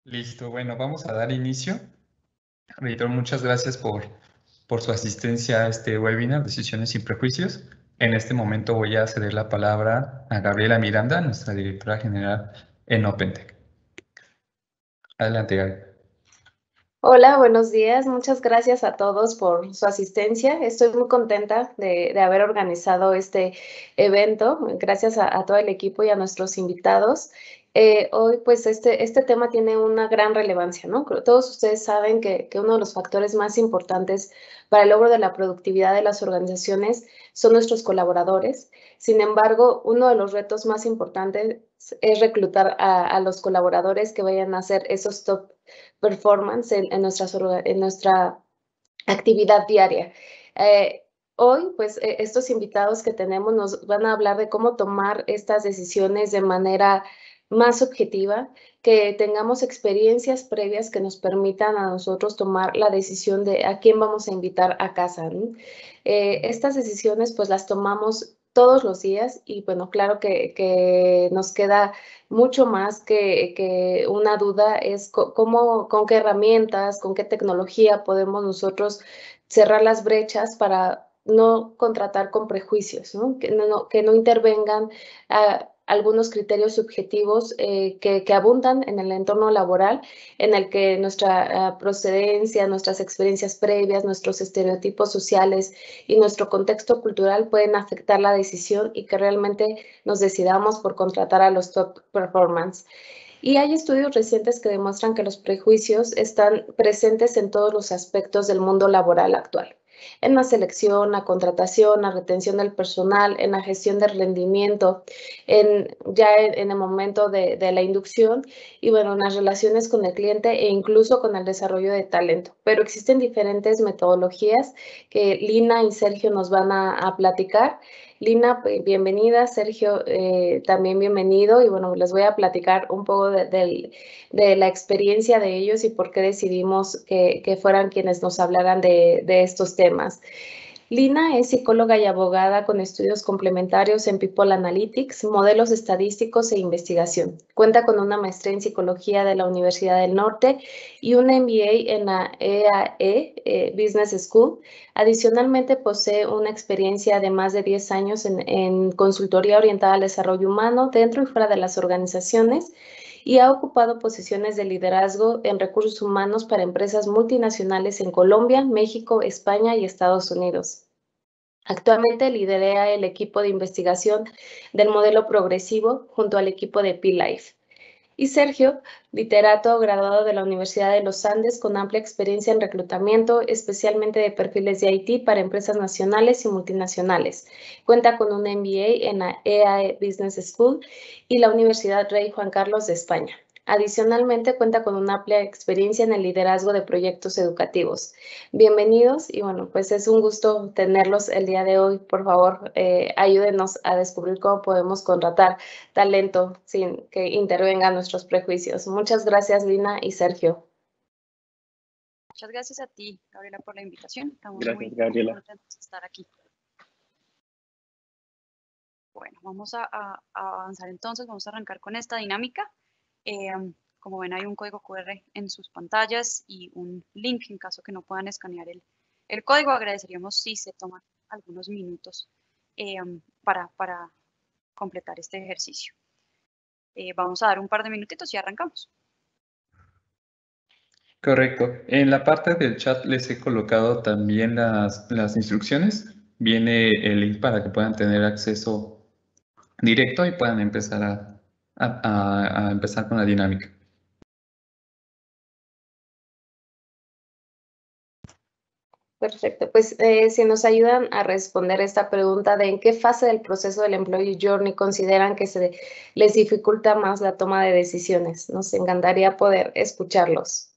Listo, bueno, vamos a dar inicio. Reitor, muchas gracias por su asistencia a este webinar, Decisiones sin Prejuicios. En este momento voy a ceder la palabra a Gabriela Miranda, nuestra directora general en OpenTech. Adelante, Gabriela. Hola, buenos días. Muchas gracias a todos por su asistencia. Estoy muy contenta de haber organizado este evento. Gracias a todo el equipo y a nuestros invitados. Hoy, pues, este tema tiene una gran relevancia, ¿no? Todos ustedes saben que uno de los factores más importantes para el logro de la productividad de las organizaciones son nuestros colaboradores. Sin embargo, uno de los retos más importantes es reclutar a los colaboradores que vayan a hacer esos top performance en nuestra actividad diaria. Hoy, pues, estos invitados que tenemos nos van a hablar de cómo tomar estas decisiones de manera más objetiva, que tengamos experiencias previas que nos permitan a nosotros tomar la decisión de a quién vamos a invitar a casa, ¿no? Estas decisiones, pues, las tomamos todos los días y, bueno, claro que nos queda mucho más que una duda es cómo, con qué herramientas, con qué tecnología podemos nosotros cerrar las brechas para no contratar con prejuicios, ¿no? Que no intervengan algunos criterios subjetivos que abundan en el entorno laboral, en el que nuestra procedencia, nuestras experiencias previas, nuestros estereotipos sociales y nuestro contexto cultural pueden afectar la decisión y que realmente nos decidamos por contratar a los top performance. Y hay estudios recientes que demuestran que los prejuicios están presentes en todos los aspectos del mundo laboral actual. En la selección, la contratación, la retención del personal, en la gestión del rendimiento, en el momento de la inducción y bueno, en las relaciones con el cliente e incluso con el desarrollo de talento. Pero existen diferentes metodologías que Lina y Sergio nos van a platicar. Lina, bienvenida, Sergio, también bienvenido y bueno, les voy a platicar un poco de la experiencia de ellos y por qué decidimos que fueran quienes nos hablaran de estos temas. Lina es psicóloga y abogada con estudios complementarios en People Analytics, modelos estadísticos e investigación. Cuenta con una maestría en psicología de la Universidad del Norte y un MBA en la EAE Business School. Adicionalmente, posee una experiencia de más de 10 años en consultoría orientada al desarrollo humano dentro y fuera de las organizaciones y ha ocupado posiciones de liderazgo en recursos humanos para empresas multinacionales en Colombia, México, España y Estados Unidos. Actualmente lidera el equipo de investigación del modelo progresivo junto al equipo de P-Life. Y Sergio, literato graduado de la Universidad de los Andes con amplia experiencia en reclutamiento, especialmente de perfiles de IT para empresas nacionales y multinacionales. Cuenta con un MBA en la EAE Business School y la Universidad Rey Juan Carlos de España. Adicionalmente, cuenta con una amplia experiencia en el liderazgo de proyectos educativos. Bienvenidos y bueno, pues es un gusto tenerlos el día de hoy. Por favor, ayúdenos a descubrir cómo podemos contratar talento sin que intervengan nuestros prejuicios. Muchas gracias, Lina y Sergio. Muchas gracias a ti, Gabriela, por la invitación. Estamos muy contentos de estar aquí. Bueno, vamos a avanzar entonces, vamos a arrancar con esta dinámica. Como ven, hay un código QR en sus pantallas y un link en caso que no puedan escanear el código. Agradeceríamos si se toman algunos minutos para completar este ejercicio. Vamos a dar un par de minutitos y arrancamos. Correcto. En la parte del chat les he colocado también las instrucciones. Viene el link para que puedan tener acceso directo y puedan empezar a empezar con la dinámica. Perfecto, pues si nos ayudan a responder esta pregunta de en qué fase del proceso del Employee Journey consideran que se les dificulta más la toma de decisiones. Nos encantaría poder escucharlos.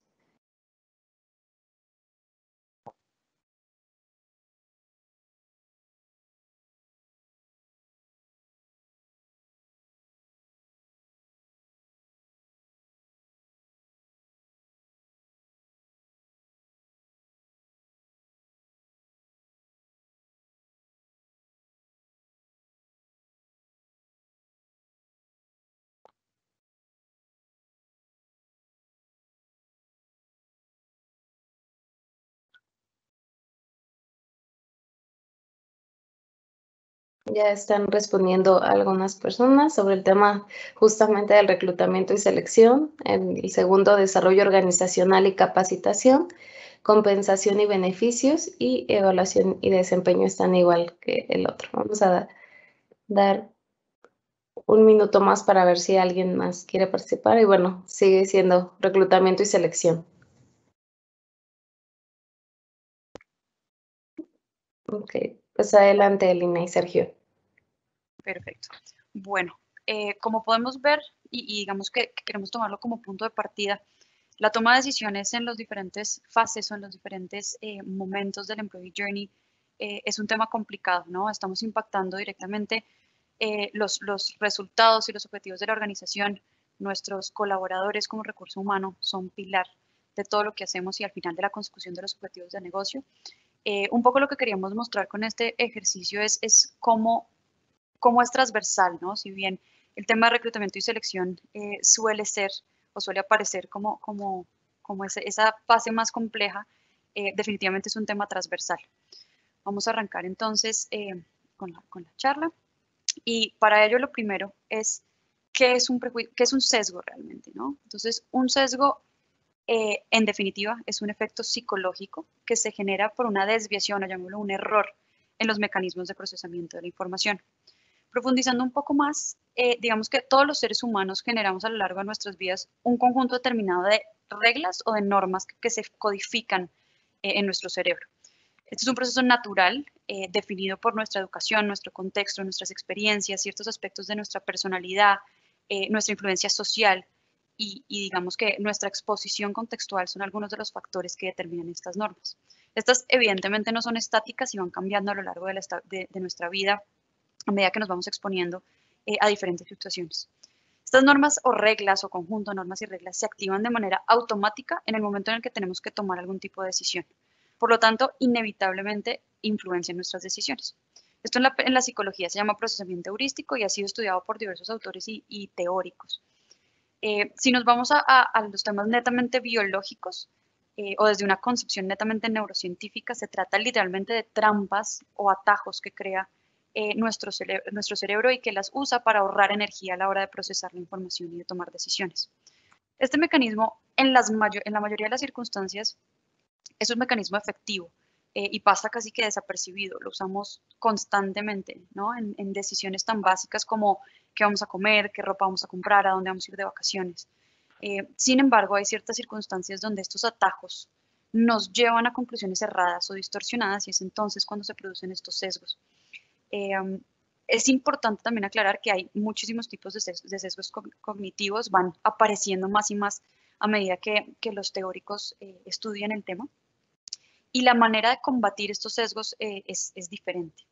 Ya están respondiendo algunas personas sobre el tema justamente del reclutamiento y selección. El segundo, desarrollo organizacional y capacitación, compensación y beneficios, y evaluación y desempeño están igual que el otro. Vamos a dar un minuto más para ver si alguien más quiere participar. Y bueno, sigue siendo reclutamiento y selección. Ok, pues adelante, Elina y Sergio. Perfecto. Bueno, como podemos ver, y digamos que queremos tomarlo como punto de partida, la toma de decisiones en los diferentes fases o en los diferentes momentos del Employee Journey es un tema complicado, ¿no? Estamos impactando directamente los resultados y los objetivos de la organización. Nuestros colaboradores como recurso humano son pilar de todo lo que hacemos y al final de la consecución de los objetivos de negocio. Un poco lo que queríamos mostrar con este ejercicio es cómo es transversal, ¿no? Si bien el tema de reclutamiento y selección suele ser o suele aparecer como esa fase más compleja, definitivamente es un tema transversal. Vamos a arrancar entonces con la charla. Y para ello lo primero es qué es un sesgo realmente, ¿no? Entonces, un sesgo, en definitiva, es un efecto psicológico que se genera por una desviación, o llamémoslo un error, en los mecanismos de procesamiento de la información. Profundizando un poco más, digamos que todos los seres humanos generamos a lo largo de nuestras vidas un conjunto determinado de reglas o de normas que se codifican en nuestro cerebro. Este es un proceso natural definido por nuestra educación, nuestro contexto, nuestras experiencias, ciertos aspectos de nuestra personalidad, nuestra influencia social y digamos que nuestra exposición contextual son algunos de los factores que determinan estas normas. Estas evidentemente no son estáticas y van cambiando a lo largo de nuestra vida a medida que nos vamos exponiendo a diferentes situaciones. Estas normas o reglas o conjunto de normas y reglas se activan de manera automática en el momento en el que tenemos que tomar algún tipo de decisión. Por lo tanto, inevitablemente influencian nuestras decisiones. Esto en la psicología se llama procesamiento heurístico y ha sido estudiado por diversos autores y teóricos. Si nos vamos a los temas netamente biológicos o desde una concepción netamente neurocientífica, se trata literalmente de trampas o atajos que crea nuestro cerebro y que las usa para ahorrar energía a la hora de procesar la información y de tomar decisiones. Este mecanismo, en la mayoría de las circunstancias, es un mecanismo efectivo y pasa casi que desapercibido. Lo usamos constantemente, ¿no? En decisiones tan básicas como qué vamos a comer, qué ropa vamos a comprar, a dónde vamos a ir de vacaciones. Sin embargo, hay ciertas circunstancias donde estos atajos nos llevan a conclusiones erradas o distorsionadas y es entonces cuando se producen estos sesgos. Es importante también aclarar que hay muchísimos tipos de sesgos cognitivos, van apareciendo más y más a medida que los teóricos estudian el tema y la manera de combatir estos sesgos es diferente.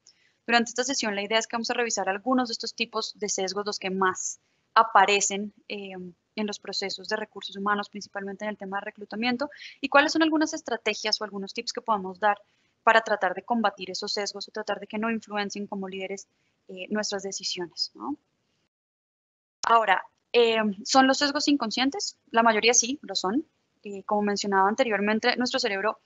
Durante esta sesión la idea es que vamos a revisar algunos de estos tipos de sesgos, los que más aparecen en los procesos de recursos humanos, principalmente en el tema de reclutamiento, y cuáles son algunas estrategias o algunos tips que podamos dar para tratar de combatir esos sesgos o tratar de que no influencien como líderes nuestras decisiones, ¿no? Ahora, ¿son los sesgos inconscientes? La mayoría sí, lo son. Como mencionaba anteriormente, nuestro cerebro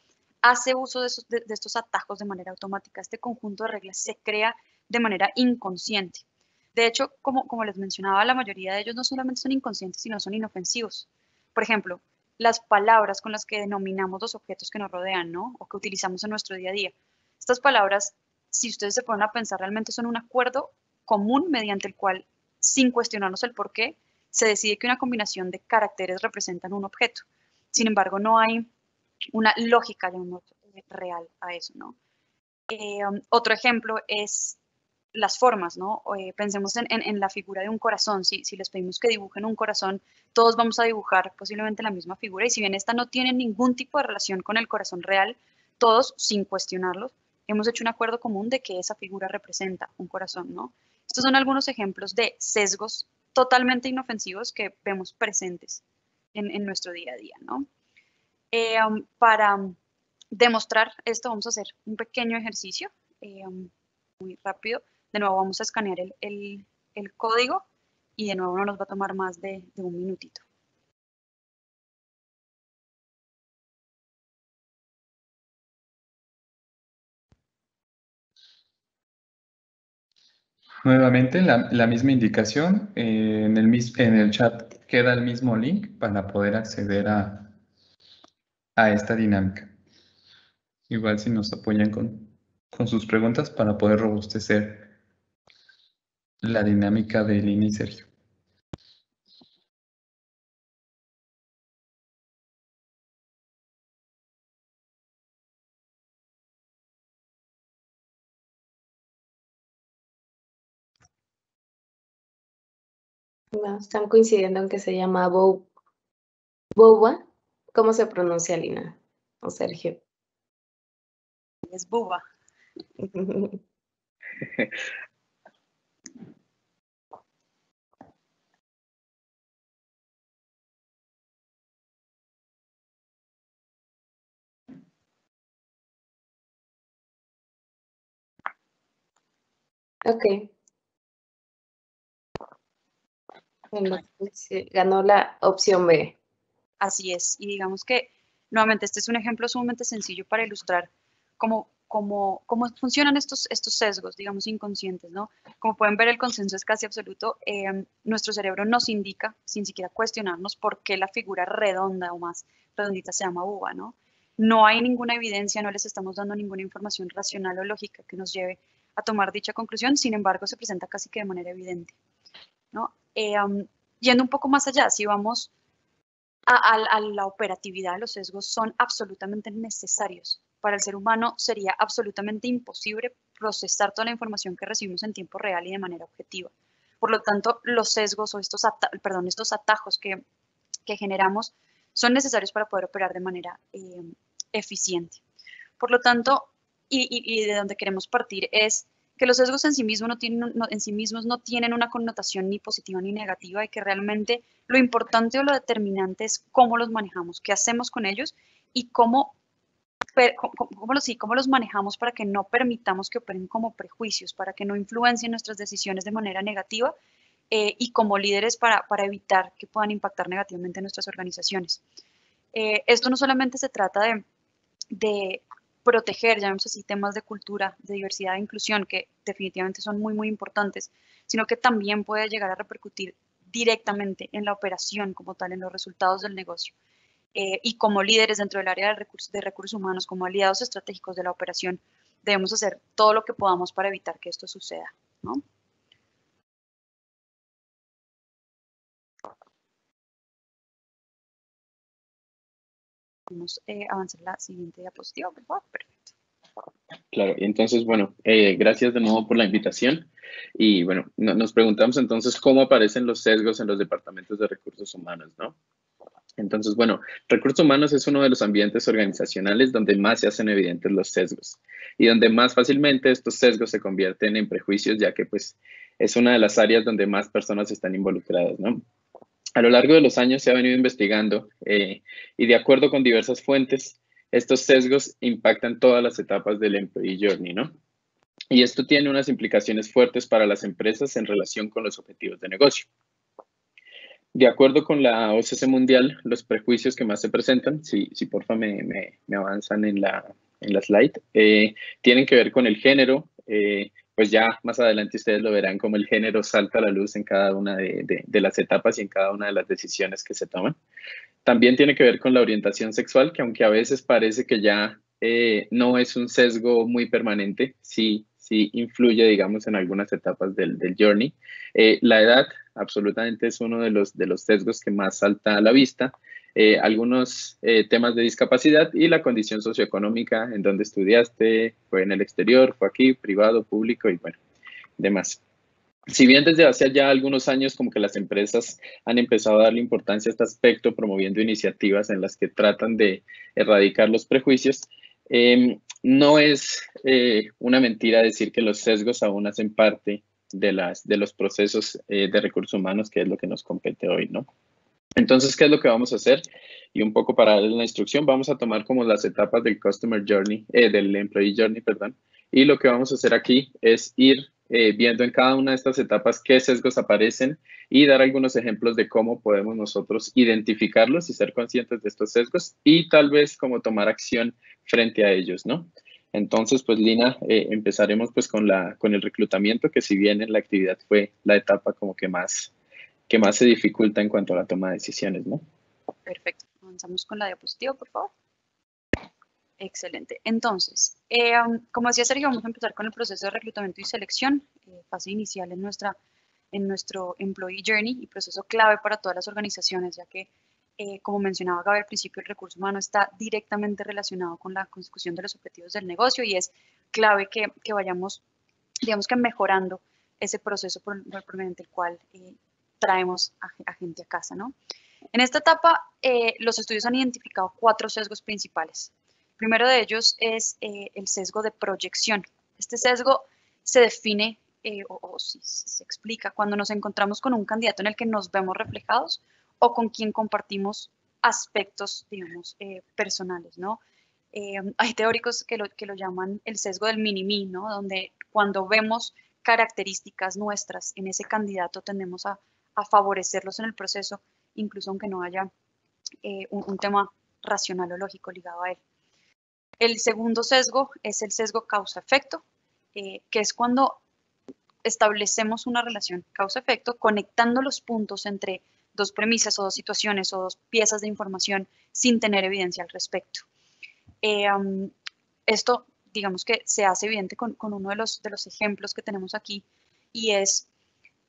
hace uso de estos atajos de manera automática. Este conjunto de reglas se crea de manera inconsciente. De hecho, como les mencionaba, la mayoría de ellos no solamente son inconscientes, sino son inofensivos. Por ejemplo, las palabras con las que denominamos los objetos que nos rodean, ¿no? O que utilizamos en nuestro día a día. Estas palabras, si ustedes se ponen a pensar, realmente son un acuerdo común mediante el cual, sin cuestionarnos el por qué, se decide que una combinación de caracteres representan un objeto. Sin embargo, no hay una lógica real a eso, ¿no? Otro ejemplo es las formas, ¿no? Pensemos en la figura de un corazón. Si les pedimos que dibujen un corazón, todos vamos a dibujar posiblemente la misma figura y si bien esta no tiene ningún tipo de relación con el corazón real, todos, sin cuestionarlo, hemos hecho un acuerdo común de que esa figura representa un corazón, ¿no? Estos son algunos ejemplos de sesgos totalmente inofensivos que vemos presentes en nuestro día a día, ¿no? Para demostrar esto vamos a hacer un pequeño ejercicio muy rápido. De nuevo vamos a escanear el código y de nuevo no nos va a tomar más de un minutito. Nuevamente, la misma indicación, en el chat queda el mismo link para poder acceder a esta dinámica. Igual si nos apoyan con sus preguntas para poder robustecer la dinámica de Lina y Sergio. No, están coincidiendo en que se llama boba. ¿Cómo se pronuncia, Lina o Sergio? Es buba. Ok. Bueno, sí, ganó la opción B. Así es. Y digamos que, nuevamente, este es un ejemplo sumamente sencillo para ilustrar cómo funcionan estos sesgos, digamos, inconscientes, ¿no? Como pueden ver, el consenso es casi absoluto. Nuestro cerebro nos indica, sin siquiera cuestionarnos, por qué la figura redonda o más redondita se llama uva, ¿no? No hay ninguna evidencia, no les estamos dando ninguna información racional o lógica que nos lleve a tomar dicha conclusión, sin embargo, se presenta casi que de manera evidente, ¿no? Yendo un poco más allá, si vamos a la operatividad, los sesgos son absolutamente necesarios. Para el ser humano sería absolutamente imposible procesar toda la información que recibimos en tiempo real y de manera objetiva. Por lo tanto, los sesgos o estos atajos que generamos son necesarios para poder operar de manera eficiente. Por lo tanto, y de donde queremos partir es que los sesgos en sí mismos no tienen una connotación ni positiva ni negativa, y que realmente lo importante o lo determinante es cómo los manejamos, qué hacemos con ellos y cómo los manejamos para que no permitamos que operen como prejuicios, para que no influencien nuestras decisiones de manera negativa, y como líderes para evitar que puedan impactar negativamente en nuestras organizaciones. Esto no solamente se trata de proteger, llamemos así, temas de cultura, de diversidad e inclusión, que definitivamente son muy, muy importantes, sino que también puede llegar a repercutir directamente en la operación como tal, en los resultados del negocio. Y como líderes dentro del área de recursos humanos, como aliados estratégicos de la operación, debemos hacer todo lo que podamos para evitar que esto suceda, ¿no? Vamos a avanzar a la siguiente diapositiva, por favor. Perfecto. Claro, y entonces, bueno, gracias de nuevo por la invitación. Y bueno, nos preguntamos entonces cómo aparecen los sesgos en los departamentos de recursos humanos, ¿no? Entonces, bueno, recursos humanos es uno de los ambientes organizacionales donde más se hacen evidentes los sesgos y donde más fácilmente estos sesgos se convierten en prejuicios, ya que pues es una de las áreas donde más personas están involucradas, ¿no? A lo largo de los años se ha venido investigando y de acuerdo con diversas fuentes, estos sesgos impactan todas las etapas del Employee Journey, ¿no? Y esto tiene unas implicaciones fuertes para las empresas en relación con los objetivos de negocio. De acuerdo con la OCC Mundial, los prejuicios que más se presentan, si porfa me avanzan en la slide, tienen que ver con el género. Pues ya más adelante ustedes lo verán como el género salta a la luz en cada una de las etapas y en cada una de las decisiones que se toman. También tiene que ver con la orientación sexual, que aunque a veces parece que ya no es un sesgo muy permanente, sí influye, digamos, en algunas etapas del journey. La edad absolutamente es uno de los sesgos que más salta a la vista. Algunos temas de discapacidad y la condición socioeconómica, en donde estudiaste, fue en el exterior, fue aquí, privado, público y bueno, demás. Si bien desde hace ya algunos años como que las empresas han empezado a darle importancia a este aspecto, promoviendo iniciativas en las que tratan de erradicar los prejuicios, no es una mentira decir que los sesgos aún hacen parte de los procesos de recursos humanos, que es lo que nos compete hoy, ¿no? Entonces, ¿qué es lo que vamos a hacer? Y un poco para darles la instrucción, vamos a tomar como las etapas del Customer Journey, del Employee Journey, perdón. Y lo que vamos a hacer aquí es ir viendo en cada una de estas etapas qué sesgos aparecen y dar algunos ejemplos de cómo podemos nosotros identificarlos y ser conscientes de estos sesgos y tal vez cómo tomar acción frente a ellos, ¿no? Entonces, pues Lina, empezaremos pues con el reclutamiento, que si bien en la actividad fue la etapa como que más se dificulta en cuanto a la toma de decisiones, ¿no? Perfecto. Avanzamos con la diapositiva, por favor. Excelente. Entonces, como decía Sergio, vamos a empezar con el proceso de reclutamiento y selección, fase inicial en nuestro Employee Journey y proceso clave para todas las organizaciones, ya que, como mencionaba Gaby al principio, el recurso humano está directamente relacionado con la consecución de los objetivos del negocio y es clave que vayamos, digamos que mejorando ese proceso por mediante el cual traemos a gente a casa, ¿no? En esta etapa, los estudios han identificado 4 sesgos principales. El primero de ellos es el sesgo de proyección. Este sesgo se define o se explica cuando nos encontramos con un candidato en el que nos vemos reflejados o con quien compartimos aspectos, digamos, personales, ¿no? Hay teóricos que lo llaman el sesgo del mini-me, ¿no? Donde cuando vemos características nuestras en ese candidato tendemos a favorecerlos en el proceso, incluso aunque no haya un tema racional o lógico ligado a él. El segundo sesgo es el sesgo causa-efecto, que es cuando establecemos una relación causa-efecto conectando los puntos entre 2 premisas o 2 situaciones o 2 piezas de información sin tener evidencia al respecto. Esto, digamos que se hace evidente con uno de los ejemplos que tenemos aquí, y es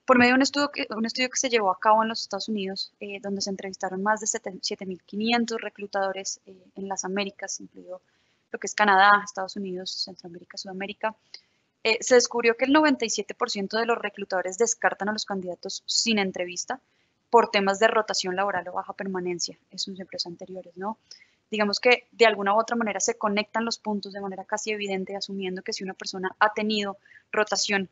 por medio de un estudio que se llevó a cabo en los Estados Unidos, donde se entrevistaron más de 7.500 reclutadores en las Américas, incluido lo que es Canadá, Estados Unidos, Centroamérica, Sudamérica. Se descubrió que el 97% de los reclutadores descartan a los candidatos sin entrevista por temas de rotación laboral o baja permanencia en sus empresas anteriores, ¿no? Digamos que de alguna u otra manera se conectan los puntos de manera casi evidente, asumiendo que si una persona ha tenido rotación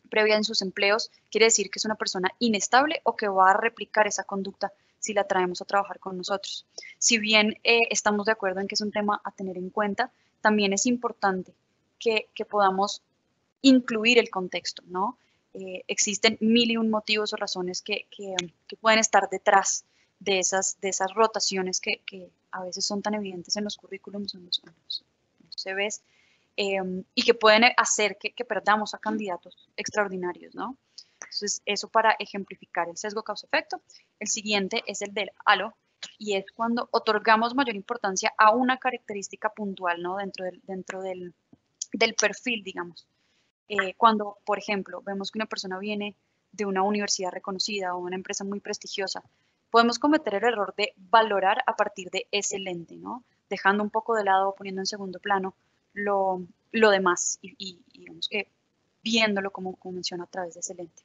previa en sus empleos, quiere decir que es una persona inestable o que va a replicar esa conducta si la traemos a trabajar con nosotros. Si bien estamos de acuerdo en que es un tema a tener en cuenta, también es importante que podamos incluir el contexto, ¿no? Existen 1001 motivos o razones que pueden estar detrás de esas rotaciones que a veces son tan evidentes en los currículums, en los CVs, y que pueden hacer que perdamos a candidatos extraordinarios, ¿no? Entonces, eso para ejemplificar el sesgo causa-efecto. El siguiente es el del halo, y es cuando otorgamos mayor importancia a una característica puntual, ¿no? Dentro del perfil, digamos. Cuando, por ejemplo, vemos que una persona viene de una universidad reconocida o una empresa muy prestigiosa, podemos cometer el error de valorar a partir de ese lente, ¿no? Dejando un poco de lado, poniendo en segundo plano lo demás y digamos que viéndolo como menciono a través de ese lente.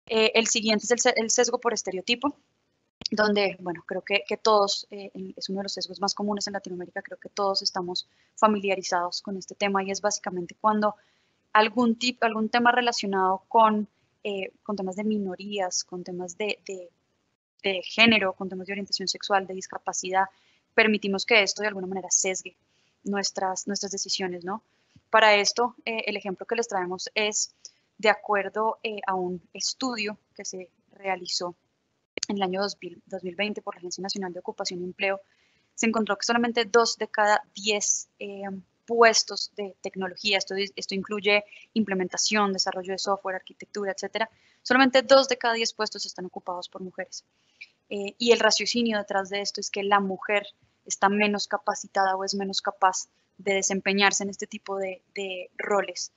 El siguiente es el sesgo por estereotipo, donde, bueno, creo que todos, es uno de los sesgos más comunes en Latinoamérica, creo que todos estamos familiarizados con este tema, y es básicamente cuando algún tema relacionado con temas de minorías, con temas de género, con temas de orientación sexual, de discapacidad, permitimos que esto de alguna manera sesgue nuestras decisiones, ¿no? Para esto, el ejemplo que les traemos es de acuerdo a un estudio que se realizó en el año 2020 por la Agencia Nacional de Ocupación y Empleo. Se encontró que solamente 2 de cada 10 puestos de tecnología, esto incluye implementación, desarrollo de software, arquitectura, etcétera, solamente 2 de cada 10 puestos están ocupados por mujeres. Y el raciocinio detrás de esto es que la mujer está menos capacitada o es menos capaz de desempeñarse en este tipo de roles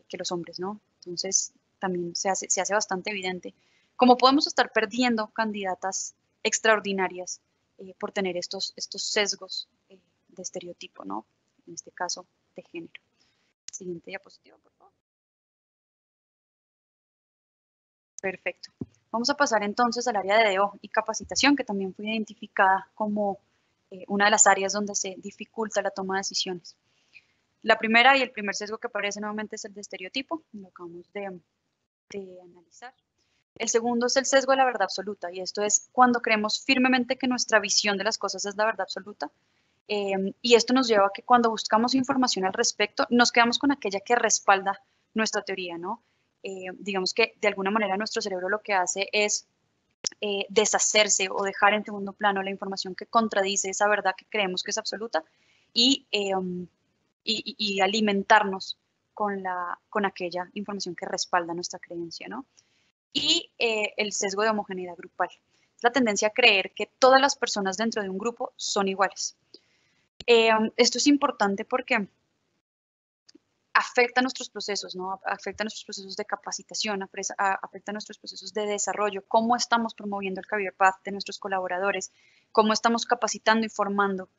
que los hombres, ¿no? Entonces, también se hace bastante evidente cómo podemos estar perdiendo candidatas extraordinarias por tener estos sesgos de estereotipo, ¿no? En este caso, de género. Siguiente diapositiva, por favor. Perfecto. Vamos a pasar entonces al área de DO y capacitación, que también fue identificada como una de las áreas donde se dificulta la toma de decisiones. La primera y el primer sesgo que aparece nuevamente es el de estereotipo, lo acabamos de analizar. El segundo es el sesgo de la verdad absoluta, y esto es cuando creemos firmemente que nuestra visión de las cosas es la verdad absoluta, y esto nos lleva a que cuando buscamos información al respecto, nos quedamos con aquella que respalda nuestra teoría, ¿no? Digamos que de alguna manera nuestro cerebro lo que hace es deshacerse o dejar en segundo plano la información que contradice esa verdad que creemos que es absoluta, y y alimentarnos con aquella información que respalda nuestra creencia, ¿no? Y el sesgo de homogeneidad grupal. Es la tendencia a creer que todas las personas dentro de un grupo son iguales. Esto es importante porque afecta nuestros procesos, ¿no? Afecta nuestros procesos de capacitación, afecta nuestros procesos de desarrollo, cómo estamos promoviendo el Career Path de nuestros colaboradores, cómo estamos capacitando y formando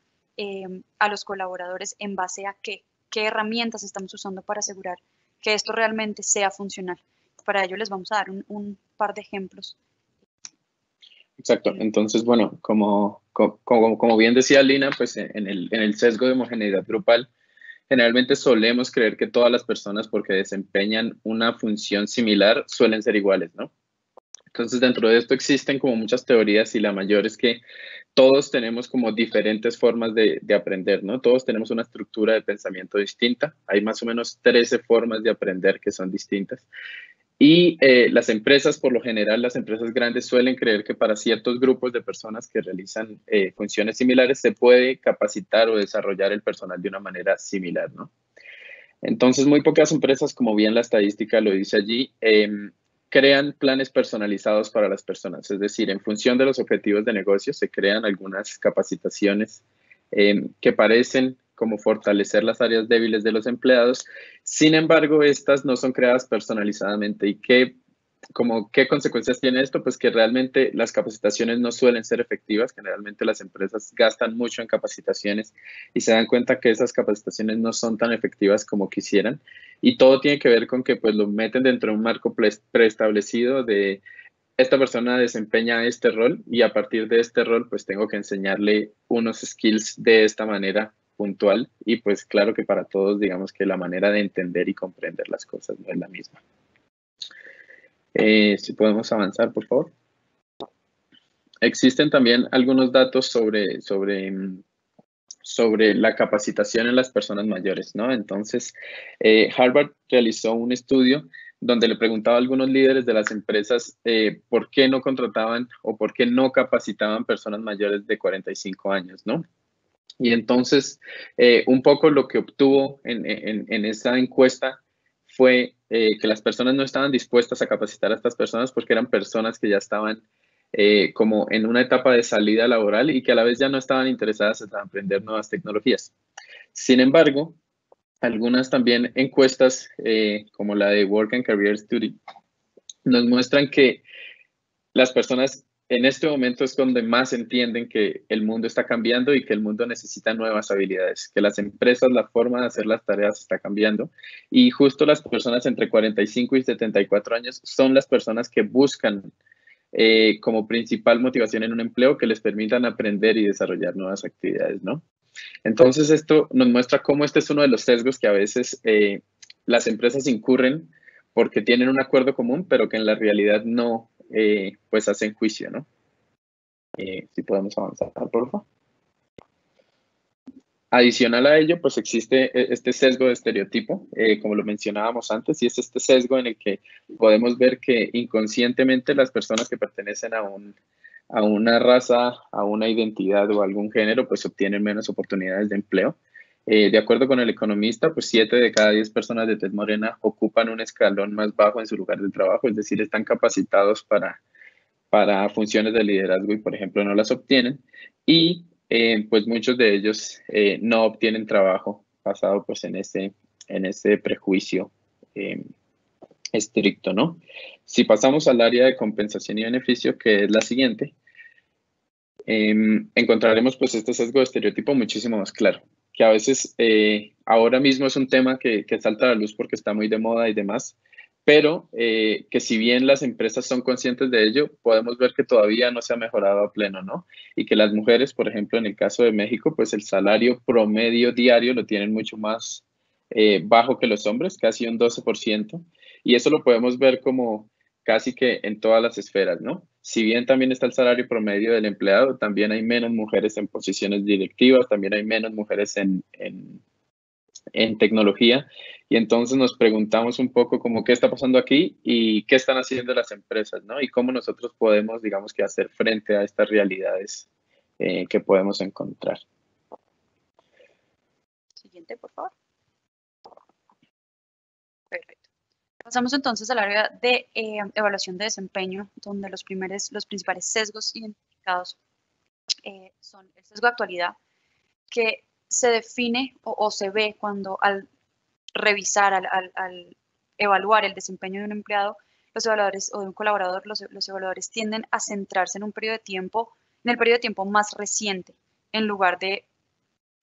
a los colaboradores en base a qué herramientas estamos usando para asegurar que esto realmente sea funcional. Para ello les vamos a dar un par de ejemplos. Exacto. Entonces, bueno, como bien decía Lina, pues en el sesgo de homogeneidad grupal, generalmente solemos creer que todas las personas, porque desempeñan una función similar, suelen ser iguales, ¿no? Entonces, dentro de esto existen como muchas teorías y la mayor es que todos tenemos como diferentes formas de aprender, ¿no? Todos tenemos una estructura de pensamiento distinta. Hay más o menos 13 formas de aprender que son distintas. Y las empresas, por lo general, las empresas grandes suelen creer que para ciertos grupos de personas que realizan funciones similares se puede capacitar o desarrollar el personal de una manera similar, ¿no? Entonces, muy pocas empresas, como bien la estadística lo dice allí, crean planes personalizados para las personas. Es decir, en función de los objetivos de negocio, se crean algunas capacitaciones que parecen como fortalecer las áreas débiles de los empleados. Sin embargo, estas no son creadas personalizadamente. ¿Y qué consecuencias tiene esto? Pues que realmente las capacitaciones no suelen ser efectivas. Generalmente las empresas gastan mucho en capacitaciones y se dan cuenta que esas capacitaciones no son tan efectivas como quisieran. Y todo tiene que ver con que pues lo meten dentro de un marco preestablecido de esta persona desempeña este rol y a partir de este rol pues tengo que enseñarle unos skills de esta manera puntual y pues claro que para todos digamos que la manera de entender y comprender las cosas no es la misma. Si podemos avanzar, por favor. Existen también algunos datos sobre la capacitación en las personas mayores, ¿no? Entonces, Harvard realizó un estudio donde le preguntaba a algunos líderes de las empresas por qué no contrataban o por qué no capacitaban personas mayores de 45 años, ¿no? Y entonces, un poco lo que obtuvo en esa encuesta fue que las personas no estaban dispuestas a capacitar a estas personas porque eran personas que ya estaban como en una etapa de salida laboral y que a la vez ya no estaban interesadas en aprender nuevas tecnologías. Sin embargo, algunas también encuestas, como la de Work and Career Study, nos muestran que las personas en este momento es donde más entienden que el mundo está cambiando y que el mundo necesita nuevas habilidades, que las empresas, la forma de hacer las tareas está cambiando y justo las personas entre 45 y 74 años son las personas que buscan como principal motivación en un empleo que les permitan aprender y desarrollar nuevas actividades, ¿no? Entonces esto nos muestra cómo este es uno de los sesgos que a veces las empresas incurren porque tienen un acuerdo común, pero que en la realidad no pues hacen juicio, ¿no? Si podemos avanzar, por favor. Adicional a ello, pues existe este sesgo de estereotipo, como lo mencionábamos antes, y es este sesgo en el que podemos ver que inconscientemente las personas que pertenecen a una raza, a una identidad o a algún género, pues obtienen menos oportunidades de empleo. De acuerdo con el economista, pues 7 de cada 10 personas de tez morena ocupan un escalón más bajo en su lugar de trabajo, es decir, están capacitados para funciones de liderazgo y, por ejemplo, no las obtienen. Y pues muchos de ellos no obtienen trabajo basado pues en ese prejuicio estricto, ¿no? Si pasamos al área de compensación y beneficio, que es la siguiente, encontraremos pues este sesgo de estereotipo muchísimo más claro, que a veces ahora mismo es un tema que salta a la luz porque está muy de moda y demás, pero que si bien las empresas son conscientes de ello, podemos ver que todavía no se ha mejorado a pleno, ¿no? Y que las mujeres, por ejemplo, en el caso de México, pues el salario promedio diario lo tienen mucho más bajo que los hombres, casi un 12%, y eso lo podemos ver como casi que en todas las esferas, ¿no? Si bien también está el salario promedio del empleado, también hay menos mujeres en posiciones directivas, también hay menos mujeres en tecnología. Y entonces nos preguntamos un poco como qué está pasando aquí y qué están haciendo las empresas, ¿no? Y cómo nosotros podemos, digamos que, hacer frente a estas realidades que podemos encontrar. Siguiente, por favor. Pasamos entonces al área de evaluación de desempeño, donde los principales sesgos identificados son el sesgo de actualidad, que se define o se ve cuando al revisar, al evaluar el desempeño de un empleado, los evaluadores o de un colaborador, los evaluadores tienden a centrarse en un periodo de tiempo, en el periodo de tiempo más reciente, en lugar de,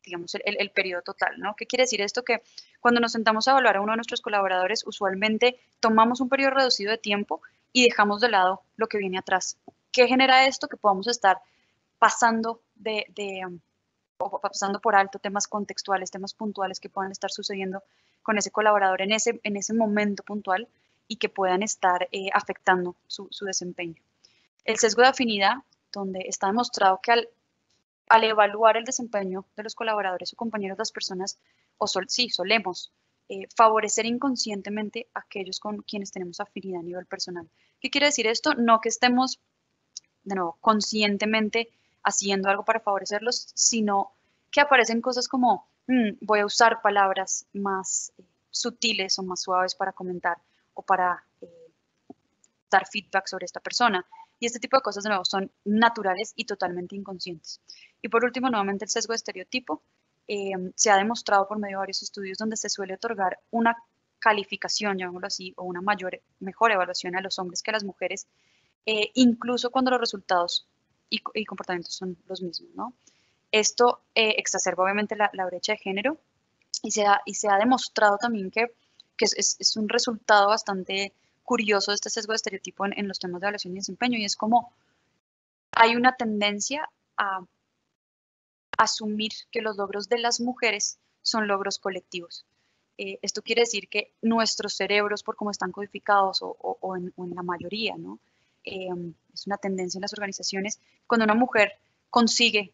digamos, el periodo total, ¿no? ¿Qué quiere decir esto? Que cuando nos sentamos a evaluar a uno de nuestros colaboradores, usualmente tomamos un periodo reducido de tiempo y dejamos de lado lo que viene atrás. ¿Qué genera esto? Que podamos estar pasando o pasando por alto temas contextuales, temas puntuales que puedan estar sucediendo con ese colaborador en ese momento puntual y que puedan estar afectando su desempeño. El sesgo de afinidad, donde está demostrado que al evaluar el desempeño de los colaboradores o compañeros, las personas, solemos favorecer inconscientemente a aquellos con quienes tenemos afinidad a nivel personal. ¿Qué quiere decir esto? No que estemos, de nuevo, conscientemente haciendo algo para favorecerlos, sino que aparecen cosas como voy a usar palabras más sutiles o más suaves para comentar o para dar feedback sobre esta persona. Y este tipo de cosas, de nuevo, son naturales y totalmente inconscientes. Y por último, nuevamente, el sesgo de estereotipo. Se ha demostrado por medio de varios estudios donde se suele otorgar una calificación, llamémoslo así, o una mejor evaluación a los hombres que a las mujeres, incluso cuando los resultados y comportamientos son los mismos, ¿no? Esto exacerba obviamente la brecha de género y se ha demostrado también que es un resultado bastante curioso de este sesgo de estereotipo en los temas de evaluación y desempeño, y es como hay una tendencia a asumir que los logros de las mujeres son logros colectivos. Esto quiere decir que nuestros cerebros, por cómo están codificados o en la mayoría, ¿no? Es una tendencia en las organizaciones, cuando una mujer consigue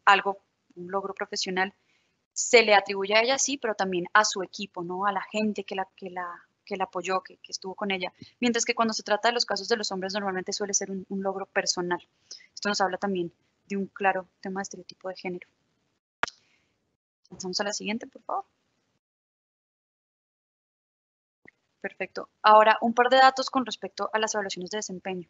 algo, un logro profesional, se le atribuye a ella, sí, pero también a su equipo, ¿no? A la gente que la apoyó, que estuvo con ella. Mientras que cuando se trata de los casos de los hombres, normalmente suele ser un logro personal. Esto nos habla también de un claro tema de estereotipo de género. Pasamos a la siguiente, por favor. Perfecto. Ahora, un par de datos con respecto a las evaluaciones de desempeño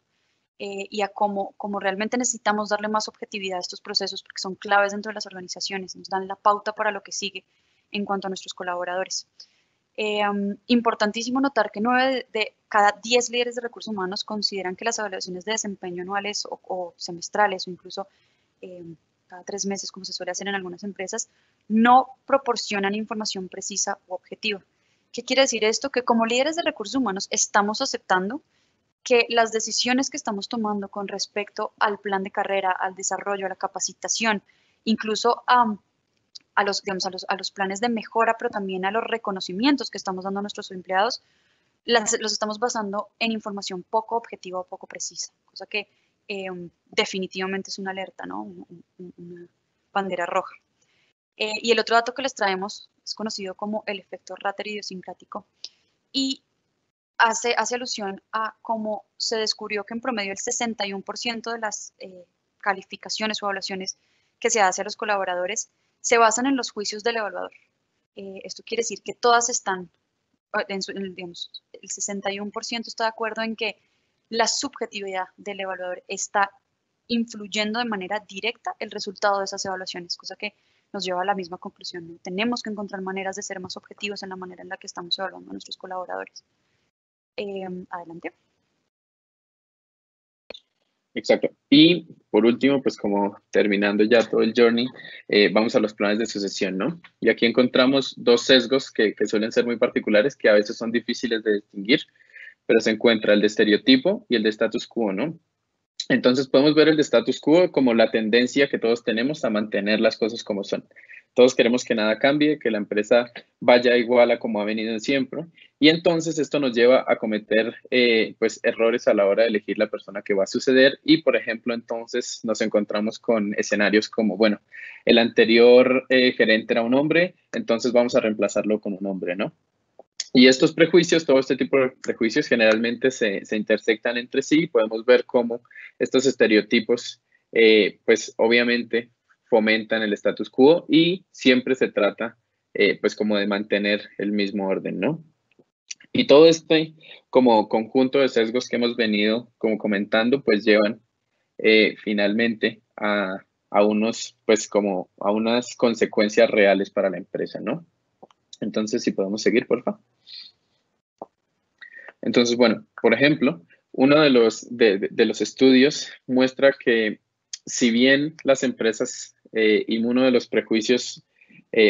y a cómo realmente necesitamos darle más objetividad a estos procesos porque son claves dentro de las organizaciones, nos dan la pauta para lo que sigue en cuanto a nuestros colaboradores. Importantísimo notar que 9 de cada 10 líderes de recursos humanos consideran que las evaluaciones de desempeño anuales o semestrales o incluso cada 3 meses, como se suele hacer en algunas empresas, no proporcionan información precisa u objetiva. ¿Qué quiere decir esto? Que como líderes de recursos humanos estamos aceptando que las decisiones que estamos tomando con respecto al plan de carrera, al desarrollo, a la capacitación, incluso a los planes de mejora, pero también a los reconocimientos que estamos dando a nuestros empleados, los estamos basando en información poco objetiva o poco precisa, cosa que definitivamente es una alerta, ¿no? Una bandera roja. Y el otro dato que les traemos es conocido como el efecto Ratter idiosincrático y hace alusión a cómo se descubrió que en promedio el 61% de las calificaciones o evaluaciones que se hace a los colaboradores se basan en los juicios del evaluador. Esto quiere decir que todas están, digamos, el 61% está de acuerdo en que la subjetividad del evaluador está influyendo de manera directa el resultado de esas evaluaciones, cosa que nos lleva a la misma conclusión, ¿no? Tenemos que encontrar maneras de ser más objetivos en la manera en la que estamos evaluando a nuestros colaboradores. Adelante. Exacto. Y por último, pues como terminando ya todo el journey, vamos a los planes de sucesión, ¿no? Y aquí encontramos dos sesgos que suelen ser muy particulares, que a veces son difíciles de distinguir, pero se encuentra el de estereotipo y el de status quo, ¿no? Entonces podemos ver el de status quo como la tendencia que todos tenemos a mantener las cosas como son. Todos queremos que nada cambie, que la empresa vaya igual a como ha venido siempre. Y entonces esto nos lleva a cometer pues errores a la hora de elegir la persona que va a suceder. Y por ejemplo, entonces nos encontramos con escenarios como, bueno, el anterior gerente era un hombre, entonces vamos a reemplazarlo con un hombre, ¿no? Y estos prejuicios, todo este tipo de prejuicios generalmente se intersectan entre sí. Podemos ver cómo estos estereotipos, pues obviamente fomentan el status quo y siempre se trata, pues como de mantener el mismo orden, ¿no? Y todo este como conjunto de sesgos que hemos venido como comentando, pues llevan finalmente a unos, pues como a unas consecuencias reales para la empresa, ¿no? Entonces, si podemos seguir, por favor. Entonces, bueno, por ejemplo, uno de los estudios muestra que si bien las empresas y uno de los prejuicios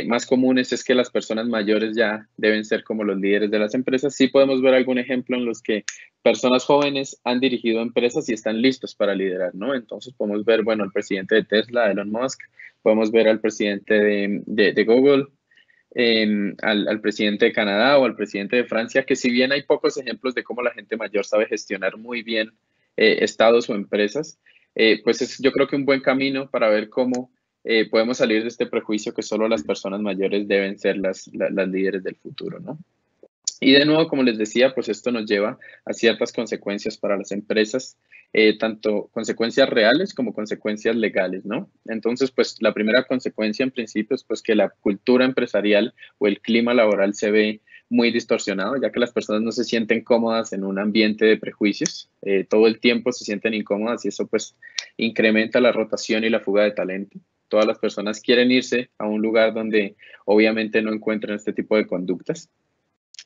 más comunes es que las personas mayores ya deben ser como los líderes de las empresas, sí podemos ver algún ejemplo en los que personas jóvenes han dirigido empresas y están listos para liderar, ¿no? Entonces podemos ver, bueno, al presidente de Tesla, Elon Musk, podemos ver al presidente de Google, al presidente de Canadá o al presidente de Francia, que si bien hay pocos ejemplos de cómo la gente mayor sabe gestionar muy bien estados o empresas, pues es yo creo que un buen camino para ver cómo podemos salir de este prejuicio que solo las personas mayores deben ser las líderes del futuro, ¿no? Y de nuevo, como les decía, pues esto nos lleva a ciertas consecuencias para las empresas, tanto consecuencias reales como consecuencias legales, ¿no? Entonces, pues la primera consecuencia en principio es pues que la cultura empresarial o el clima laboral se ve muy distorsionado, ya que las personas no se sienten cómodas en un ambiente de prejuicios, todo el tiempo se sienten incómodas y eso pues incrementa la rotación y la fuga de talento. Todas las personas quieren irse a un lugar donde obviamente no encuentran este tipo de conductas.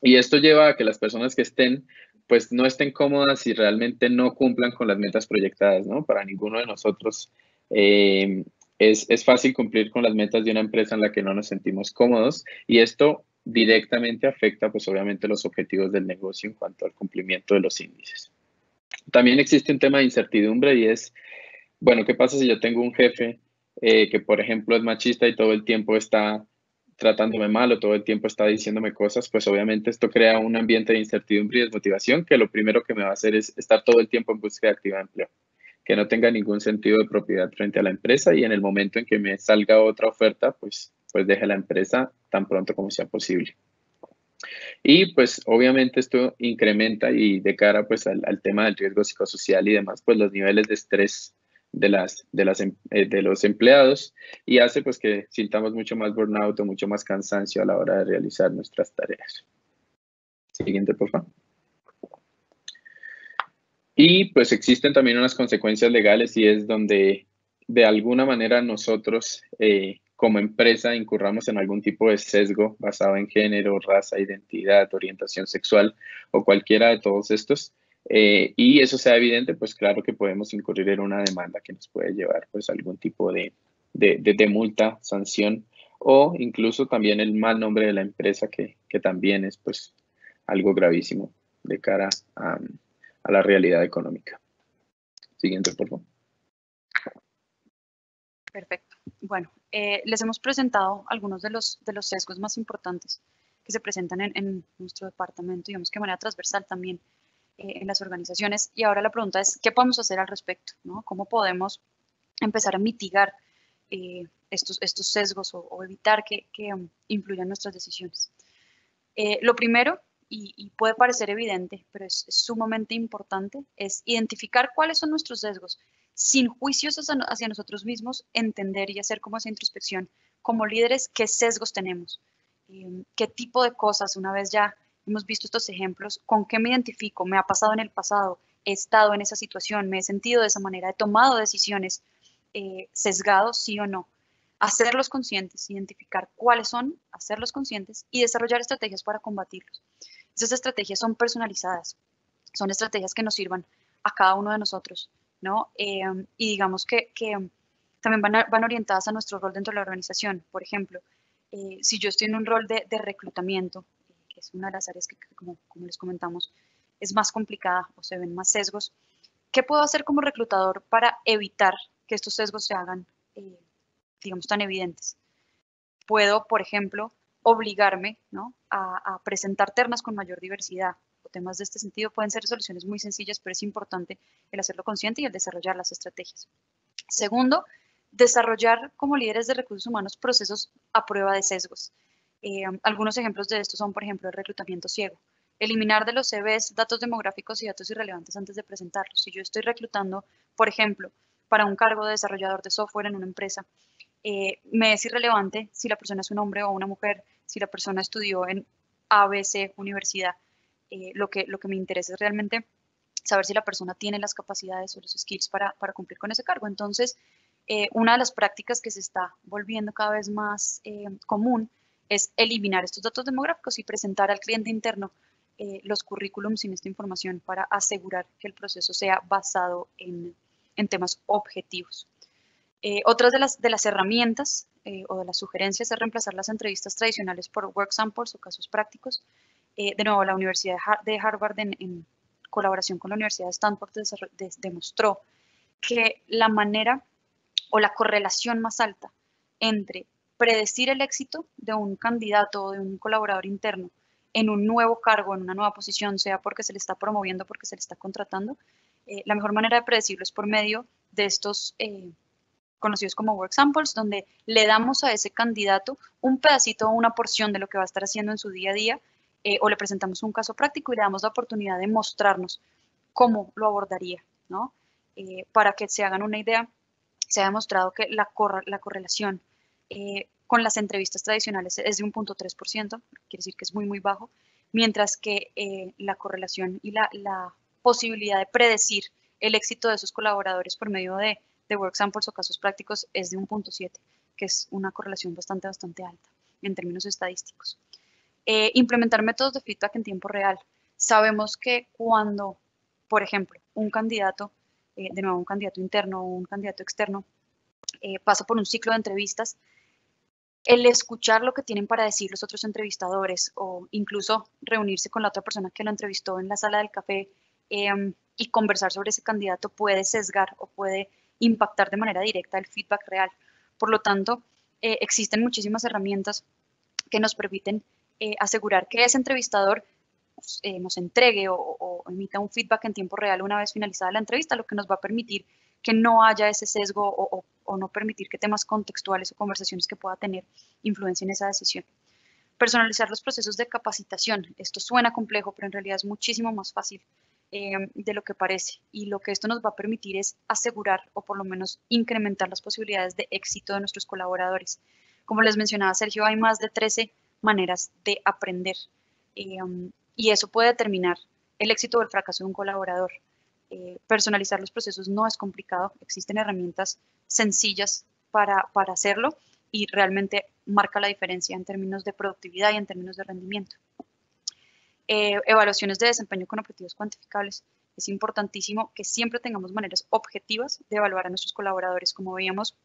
Y esto lleva a que las personas que estén, pues no estén cómodas y realmente no cumplan con las metas proyectadas, ¿no? Para ninguno de nosotros es fácil cumplir con las metas de una empresa en la que no nos sentimos cómodos y esto directamente afecta, pues obviamente, los objetivos del negocio en cuanto al cumplimiento de los índices. También existe un tema de incertidumbre y es, bueno, ¿qué pasa si yo tengo un jefe que, por ejemplo, es machista y todo el tiempo está tratándome mal o todo el tiempo está diciéndome cosas? Pues obviamente esto crea un ambiente de incertidumbre y desmotivación que lo primero que me va a hacer es estar todo el tiempo en búsqueda activa de empleo, que no tenga ningún sentido de propiedad frente a la empresa y en el momento en que me salga otra oferta, pues deje la empresa tan pronto como sea posible. Y pues obviamente esto incrementa y de cara pues al tema del riesgo psicosocial y demás, pues los niveles de estrés de los empleados y hace pues que sintamos mucho más burnout o mucho más cansancio a la hora de realizar nuestras tareas. Siguiente, por favor. Y pues existen también unas consecuencias legales y es donde de alguna manera nosotros como empresa incurramos en algún tipo de sesgo basado en género, raza, identidad, orientación sexual o cualquiera de todos estos. Y eso sea evidente, pues claro que podemos incurrir en una demanda que nos puede llevar pues a algún tipo de multa, sanción o incluso también el mal nombre de la empresa que también es pues algo gravísimo de cara a la realidad económica. Siguiente, por favor. Perfecto. Bueno, les hemos presentado algunos de los sesgos más importantes que se presentan en nuestro departamento, digamos que de manera transversal también en las organizaciones. Y ahora la pregunta es, ¿qué podemos hacer al respecto? ¿No? ¿Cómo podemos empezar a mitigar estos sesgos o evitar que influyan nuestras decisiones? Lo primero, y puede parecer evidente, pero es sumamente importante, es identificar cuáles son nuestros sesgos, sin juicios hacia nosotros mismos, entender y hacer como esa introspección, como líderes, qué sesgos tenemos, qué tipo de cosas, una vez ya hemos visto estos ejemplos, con qué me identifico, me ha pasado en el pasado, he estado en esa situación, me he sentido de esa manera, he tomado decisiones sesgados, sí o no. Hacerlos conscientes, identificar cuáles son, hacerlos conscientes y desarrollar estrategias para combatirlos. Esas estrategias son personalizadas, son estrategias que nos sirvan a cada uno de nosotros, ¿no? Y digamos que también van orientadas a nuestro rol dentro de la organización. Por ejemplo, si yo estoy en un rol de reclutamiento, que es una de las áreas que como les comentamos, es más complicada o se ven más sesgos, ¿qué puedo hacer como reclutador para evitar que estos sesgos se hagan digamos, tan evidentes? Puedo, por ejemplo, obligarme, ¿no?, a presentar ternas con mayor diversidad o temas de este sentido. Pueden ser soluciones muy sencillas, pero es importante el hacerlo consciente y el desarrollar las estrategias. Segundo, desarrollar como líderes de recursos humanos procesos a prueba de sesgos. Algunos ejemplos de esto son, por ejemplo, el reclutamiento ciego. Eliminar de los CVs datos demográficos y datos irrelevantes antes de presentarlos. Si yo estoy reclutando, por ejemplo, para un cargo de desarrollador de software en una empresa, me es irrelevante si la persona es un hombre o una mujer, si la persona estudió en ABC Universidad. lo que me interesa es realmente saber si la persona tiene las capacidades o los skills para cumplir con ese cargo. Entonces, una de las prácticas que se está volviendo cada vez más común es eliminar estos datos demográficos y presentar al cliente interno los currículums sin esta información para asegurar que el proceso sea basado en temas objetivos. Otras de las herramientas o de las sugerencias es reemplazar las entrevistas tradicionales por work samples o casos prácticos. De nuevo, la Universidad de Harvard, en colaboración con la Universidad de Stanford, demostró que la manera o la correlación más alta entre predecir el éxito de un candidato o de un colaborador interno en un nuevo cargo, en una nueva posición, sea porque se le está promoviendo, porque se le está contratando, la mejor manera de predecirlo es por medio de estos conocidos como work samples, donde le damos a ese candidato un pedacito o una porción de lo que va a estar haciendo en su día a día, o le presentamos un caso práctico y le damos la oportunidad de mostrarnos cómo lo abordaría, ¿no? Para que se hagan una idea, se ha demostrado que la correlación con las entrevistas tradicionales es de 1.3%, quiere decir que es muy, muy bajo, mientras que la correlación y la posibilidad de predecir el éxito de esos colaboradores por medio de work samples o casos prácticos es de 1.7, que es una correlación bastante alta en términos estadísticos. Implementar métodos de feedback en tiempo real. Sabemos que cuando, por ejemplo, un candidato, de nuevo un candidato interno o un candidato externo, pasa por un ciclo de entrevistas, el escuchar lo que tienen para decir los otros entrevistadores o incluso reunirse con la otra persona que lo entrevistó en la sala del café y conversar sobre ese candidato puede sesgar o puede impactar de manera directa el feedback real. Por lo tanto, existen muchísimas herramientas que nos permiten asegurar que ese entrevistador nos entregue o emita un feedback en tiempo real una vez finalizada la entrevista, lo que nos va a permitir que no haya ese sesgo o no permitir que temas contextuales o conversaciones que pueda tener influencia en esa decisión. Personalizar los procesos de capacitación. Esto suena complejo, pero en realidad es muchísimo más fácil de lo que parece. Y lo que esto nos va a permitir es asegurar o por lo menos incrementar las posibilidades de éxito de nuestros colaboradores. Como les mencionaba Sergio, hay más de 13 maneras de aprender y eso puede determinar el éxito o el fracaso de un colaborador. Personalizar los procesos no es complicado, existen herramientas sencillas para hacerlo y realmente marca la diferencia en términos de productividad y en términos de rendimiento. Evaluaciones de desempeño con objetivos cuantificables. Es importantísimo que siempre tengamos maneras objetivas de evaluar a nuestros colaboradores, como veíamos,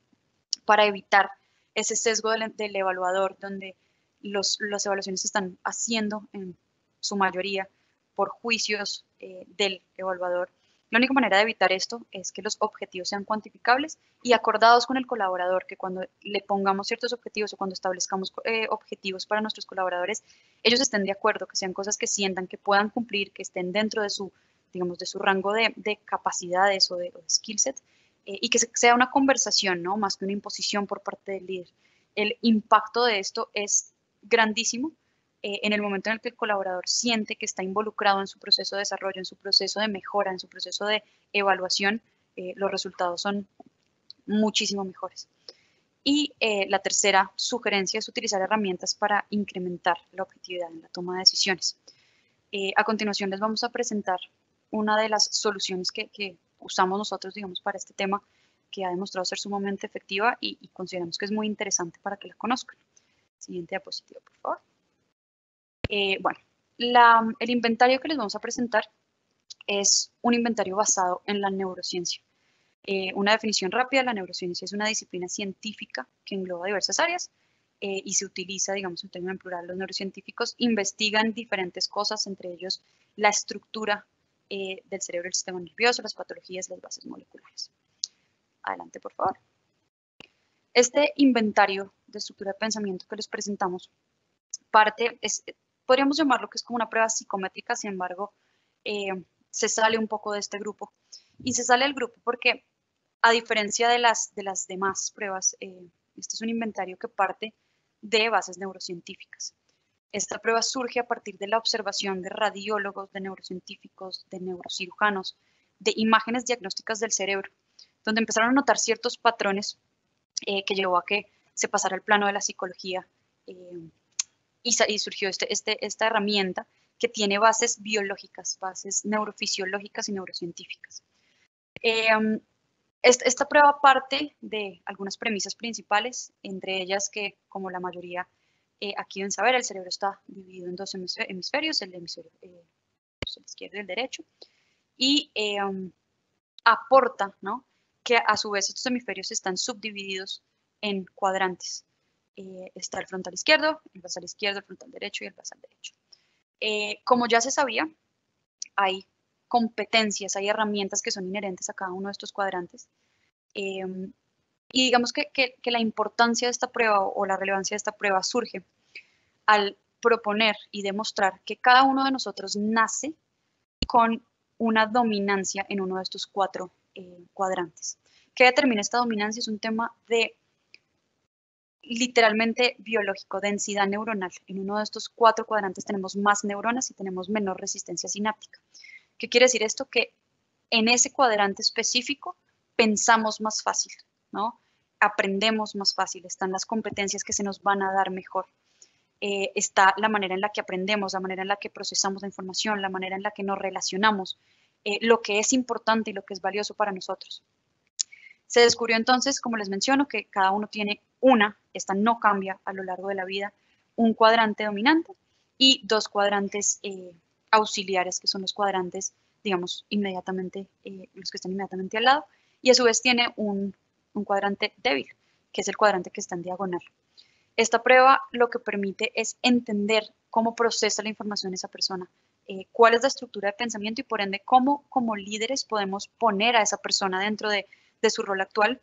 para evitar ese sesgo del evaluador, donde las evaluaciones se están haciendo en su mayoría por juicios del evaluador. La única manera de evitar esto es que los objetivos sean cuantificables y acordados con el colaborador, que cuando le pongamos ciertos objetivos o cuando establezcamos objetivos para nuestros colaboradores, ellos estén de acuerdo, que sean cosas que sientan que puedan cumplir, que estén dentro de su, digamos, de su rango de capacidades o de skill set, y que sea una conversación, ¿no? Más que una imposición por parte del líder. El impacto de esto es grandísimo en el momento en el que el colaborador siente que está involucrado en su proceso de desarrollo, en su proceso de mejora, en su proceso de evaluación, los resultados son muchísimo mejores. Y la tercera sugerencia es utilizar herramientas para incrementar la objetividad en la toma de decisiones. A continuación les vamos a presentar una de las soluciones que usamos nosotros, digamos, para este tema, que ha demostrado ser sumamente efectiva y consideramos que es muy interesante para que la conozcan. Siguiente diapositiva, por favor. Bueno, el inventario que les vamos a presentar es un inventario basado en la neurociencia. Una definición rápida: la neurociencia es una disciplina científica que engloba diversas áreas y se utiliza, digamos, en términos en plural. Los neurocientíficos investigan diferentes cosas, entre ellos la estructura del cerebro, el sistema nervioso, las patologías, las bases moleculares. Adelante, por favor. Este inventario de estructura de pensamiento que les presentamos podríamos llamarlo que es como una prueba psicométrica, sin embargo, se sale un poco de este grupo. Y se sale del grupo porque, a diferencia de las demás pruebas, este es un inventario que parte de bases neurocientíficas. Esta prueba surge a partir de la observación de radiólogos, de neurocientíficos, de neurocirujanos, de imágenes diagnósticas del cerebro, donde empezaron a notar ciertos patrones que llevó a que se pasara al plano de la psicología y surgió esta herramienta que tiene bases biológicas, bases neurofisiológicas y neurocientíficas. Esta prueba parte de algunas premisas principales, entre ellas que, como la mayoría aquí deben saber, el cerebro está dividido en dos hemisferios, el hemisferio el izquierdo y el derecho, y aporta, ¿no?, que a su vez estos hemisferios están subdivididos en cuadrantes. Está el frontal izquierdo, el basal izquierdo, el frontal derecho y el basal derecho. Como ya se sabía, hay competencias, hay herramientas que son inherentes a cada uno de estos cuadrantes. Y digamos que la importancia de esta prueba o la relevancia de esta prueba surge al proponer y demostrar que cada uno de nosotros nace con una dominancia en uno de estos 4 cuadrantes. ¿Qué determina esta dominancia? Es un tema de literalmente biológico, densidad neuronal. En uno de estos 4 cuadrantes tenemos más neuronas y tenemos menor resistencia sináptica. ¿Qué quiere decir esto? Que en ese cuadrante específico pensamos más fácil, ¿no? Aprendemos más fácil, están las competencias que se nos van a dar mejor. Está la manera en la que aprendemos, la manera en la que procesamos la información, la manera en la que nos relacionamos, lo que es importante y lo que es valioso para nosotros. Se descubrió entonces, como les menciono, que cada uno tiene esta no cambia a lo largo de la vida, un cuadrante dominante y 2 cuadrantes auxiliares, que son los cuadrantes, digamos, inmediatamente, los que están inmediatamente al lado, y a su vez tiene un cuadrante débil, que es el cuadrante que está en diagonal. Esta prueba lo que permite es entender cómo procesa la información esa persona, cuál es la estructura de pensamiento y por ende cómo como líderes podemos poner a esa persona dentro de su rol actual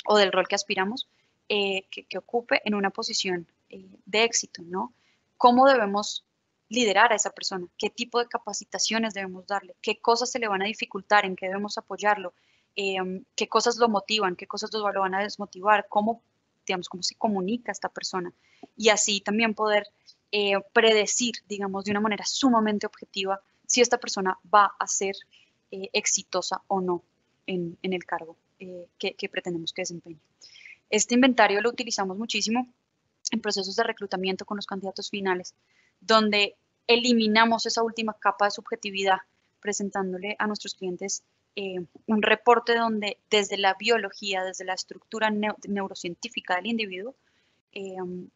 o del rol que aspiramos, que ocupe en una posición de éxito, ¿no? ¿Cómo debemos liderar a esa persona? ¿Qué tipo de capacitaciones debemos darle? ¿Qué cosas se le van a dificultar? ¿En qué debemos apoyarlo? ¿Qué cosas lo motivan? ¿Qué cosas lo van a desmotivar? ¿Cómo se comunica esta persona? Y así también poder predecir, digamos, de una manera sumamente objetiva si esta persona va a ser exitosa o no en el cargo que pretendemos que desempeñe. Este inventario lo utilizamos muchísimo en procesos de reclutamiento con los candidatos finales, donde eliminamos esa última capa de subjetividad, presentándole a nuestros clientes un reporte donde desde la biología, desde la estructura neurocientífica del individuo,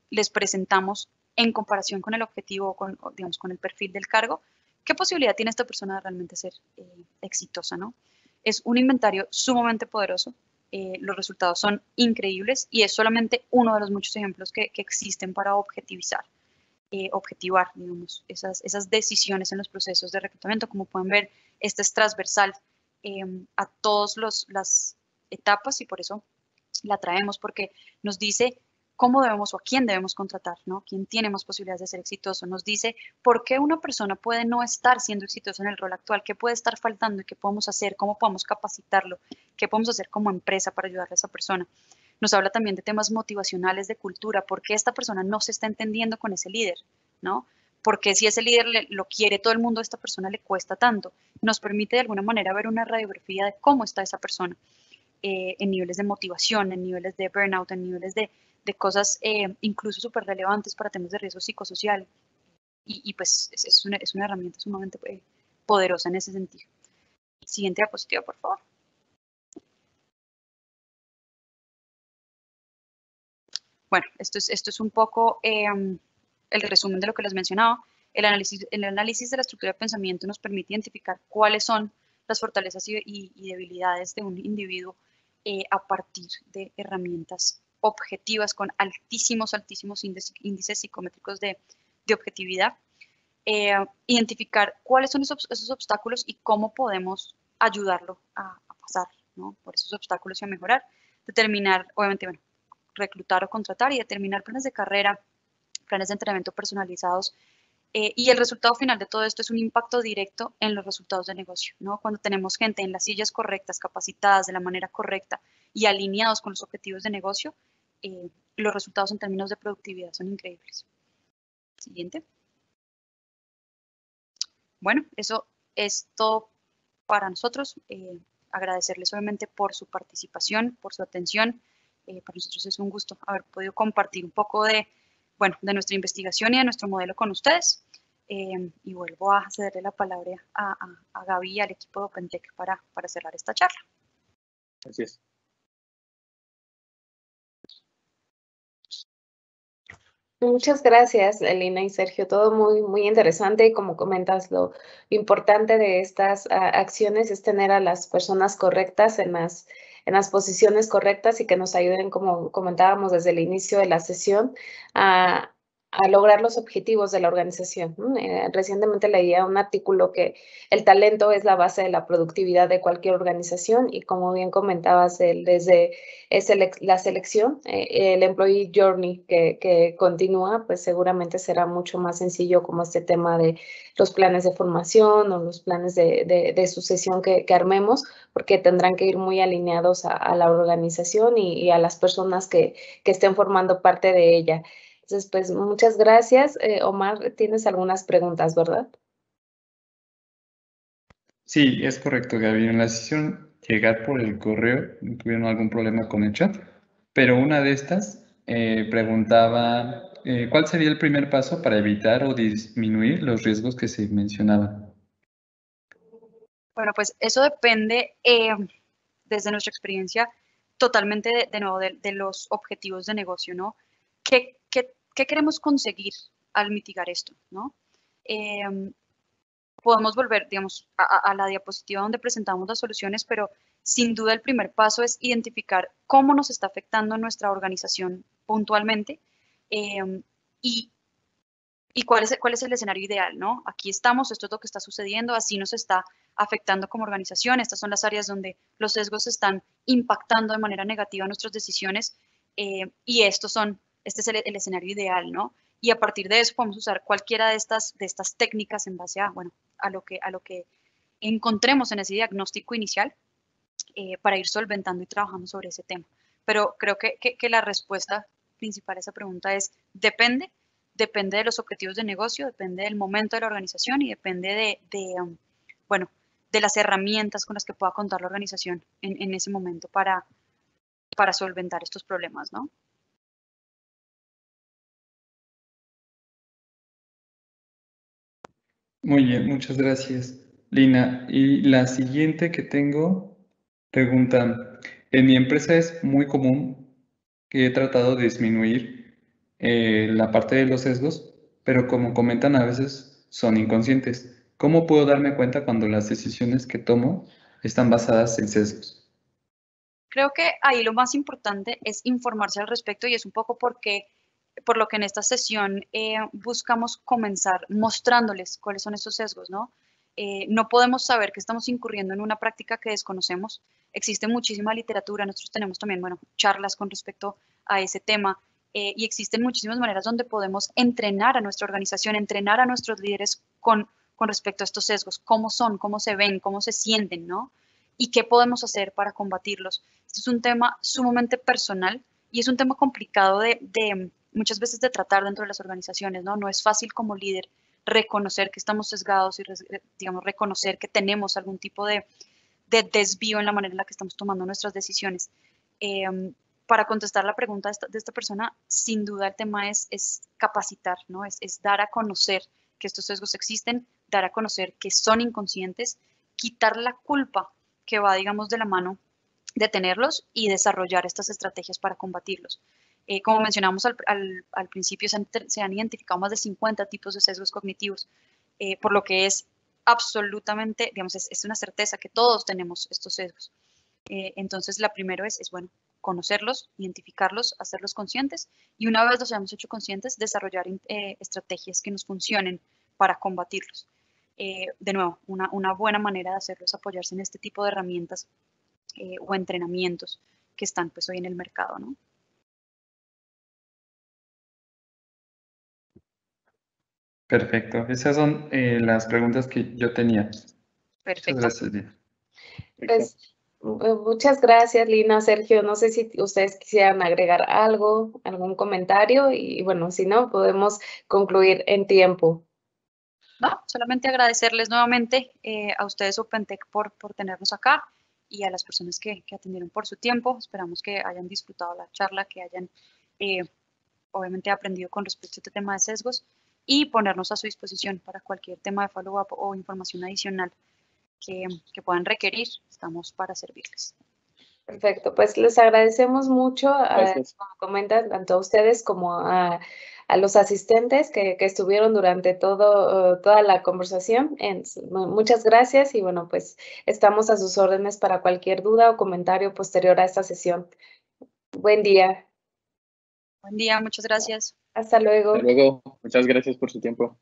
les presentamos en comparación con el objetivo, digamos, con el perfil del cargo, qué posibilidad tiene esta persona de realmente ser exitosa, ¿no? Es un inventario sumamente poderoso, los resultados son increíbles y es solamente uno de los muchos ejemplos que existen para objetivar, digamos, esas decisiones en los procesos de reclutamiento. Como pueden ver, este es transversal a todas las etapas y por eso la traemos, porque nos dice cómo debemos o a quién debemos contratar, ¿no? ¿Quién tiene más posibilidades de ser exitoso? Nos dice por qué una persona puede no estar siendo exitosa en el rol actual, qué puede estar faltando y qué podemos hacer, cómo podemos capacitarlo, qué podemos hacer como empresa para ayudarle a esa persona. Nos habla también de temas motivacionales, de cultura, por qué esta persona no se está entendiendo con ese líder, ¿no? Porque si ese líder lo quiere todo el mundo, a esta persona le cuesta tanto. Nos permite de alguna manera ver una radiografía de cómo está esa persona en niveles de motivación, en niveles de burnout, en niveles de cosas incluso súper relevantes para temas de riesgo psicosocial. Y pues es una herramienta sumamente poderosa en ese sentido. Siguiente diapositiva, por favor. Bueno, esto es un poco el resumen de lo que les mencionaba. El análisis de la estructura de pensamiento nos permite identificar cuáles son las fortalezas y debilidades de un individuo a partir de herramientas objetivas con altísimos índices psicométricos de objetividad. Identificar cuáles son esos obstáculos y cómo podemos ayudarlo a pasar, ¿no?, por esos obstáculos y a mejorar. Determinar, obviamente, bueno, reclutar o contratar y determinar planes de carrera, planes de entrenamiento personalizados. Y el resultado final de todo esto es un impacto directo en los resultados de negocio, ¿no? Cuando tenemos gente en las sillas correctas, capacitadas de la manera correcta y alineados con los objetivos de negocio, los resultados en términos de productividad son increíbles. Siguiente. Bueno, eso es todo para nosotros. Agradecerles obviamente por su participación, por su atención. Para nosotros es un gusto haber podido compartir un poco de nuestra investigación y de nuestro modelo con ustedes. Y vuelvo a cederle la palabra a Gaby y al equipo de OpenTech para cerrar esta charla. Así es. Muchas gracias, Lina y Sergio. Todo muy interesante. Y como comentas, lo importante de estas acciones es tener a las personas correctas en las posiciones correctas y que nos ayuden, como comentábamos desde el inicio de la sesión, a lograr los objetivos de la organización. Recientemente leía un artículo que el talento es la base de la productividad de cualquier organización y como bien comentabas, desde la selección, el employee journey que continúa, pues seguramente será mucho más sencillo como este tema de los planes de formación o los planes de sucesión que armemos, porque tendrán que ir muy alineados a la organización y a las personas que estén formando parte de ella. Entonces, pues muchas gracias. Omar, tienes algunas preguntas, ¿verdad? Sí, es correcto, Gaby. En la sesión llegar por el correo, no tuvieron algún problema con el chat, pero una de estas preguntaba ¿cuál sería el primer paso para evitar o disminuir los riesgos que se mencionaban? Bueno, pues eso depende, desde nuestra experiencia, totalmente de nuevo de los objetivos de negocio, ¿no? ¿Qué queremos conseguir al mitigar esto, ¿no? Podemos volver, digamos, a la diapositiva donde presentamos las soluciones, pero sin duda el primer paso es identificar cómo nos está afectando nuestra organización puntualmente y cuál es el escenario ideal, ¿no? Aquí estamos, esto es lo que está sucediendo, así nos está afectando como organización, estas son las áreas donde los sesgos están impactando de manera negativa nuestras decisiones y este es el escenario ideal, ¿no? Y a partir de eso podemos usar cualquiera de estas técnicas en base a, bueno, a lo que encontremos en ese diagnóstico inicial para ir solventando y trabajando sobre ese tema. Pero creo que la respuesta principal a esa pregunta es depende de los objetivos de negocio, depende del momento de la organización y depende bueno, de las herramientas con las que pueda contar la organización en ese momento para solventar estos problemas, ¿no? Muy bien, muchas gracias, Lina. Y la siguiente que tengo pregunta, en mi empresa es muy común que he tratado de disminuir la parte de los sesgos, pero como comentan a veces son inconscientes. ¿Cómo puedo darme cuenta cuando las decisiones que tomo están basadas en sesgos? Creo que ahí lo más importante es informarse al respecto y es un poco por lo que en esta sesión buscamos comenzar mostrándoles cuáles son esos sesgos, ¿no? No podemos saber que estamos incurriendo en una práctica que desconocemos. Existe muchísima literatura, nosotros tenemos también, bueno, charlas con respecto a ese tema y existen muchísimas maneras donde podemos entrenar a nuestra organización, entrenar a nuestros líderes con respecto a estos sesgos, cómo son, cómo se ven, cómo se sienten, ¿no? Y qué podemos hacer para combatirlos. Este es un tema sumamente personal y es un tema complicado de muchas veces de tratar dentro de las organizaciones, ¿no? No es fácil como líder reconocer que estamos sesgados y, digamos, reconocer que tenemos algún tipo de desvío en la manera en la que estamos tomando nuestras decisiones. Para contestar la pregunta de esta persona, sin duda el tema es capacitar, ¿no? Es dar a conocer que estos sesgos existen, dar a conocer que son inconscientes, quitar la culpa que va, digamos, de la mano de tenerlos y desarrollar estas estrategias para combatirlos. Como mencionamos al principio, se han identificado más de 50 tipos de sesgos cognitivos, por lo que es absolutamente, digamos, es una certeza que todos tenemos estos sesgos. Entonces, la primera es, bueno, conocerlos, identificarlos, hacerlos conscientes y una vez los hayamos hecho conscientes, desarrollar estrategias que nos funcionen para combatirlos. De nuevo, una buena manera de hacerlo es apoyarse en este tipo de herramientas o entrenamientos que están pues hoy en el mercado, ¿no? Perfecto, esas son las preguntas que yo tenía. Perfecto. Muchas gracias, Lina. Pues, muchas gracias, Lina, Sergio. No sé si ustedes quisieran agregar algo, algún comentario y bueno, si no, podemos concluir en tiempo. No, solamente agradecerles nuevamente a ustedes OpenTech por tenernos acá y a las personas que atendieron por su tiempo. Esperamos que hayan disfrutado la charla, que hayan obviamente aprendido con respecto a este tema de sesgos y ponernos a su disposición para cualquier tema de follow-up o información adicional que puedan requerir. Estamos para servirles. Perfecto, pues les agradecemos mucho, Gracias. como comentan, tanto a ustedes como a los asistentes que estuvieron durante toda la conversación. Muchas gracias y bueno, pues estamos a sus órdenes para cualquier duda o comentario posterior a esta sesión. Buen día. Buen día, muchas gracias. Hasta luego. Hasta luego. Muchas gracias por su tiempo.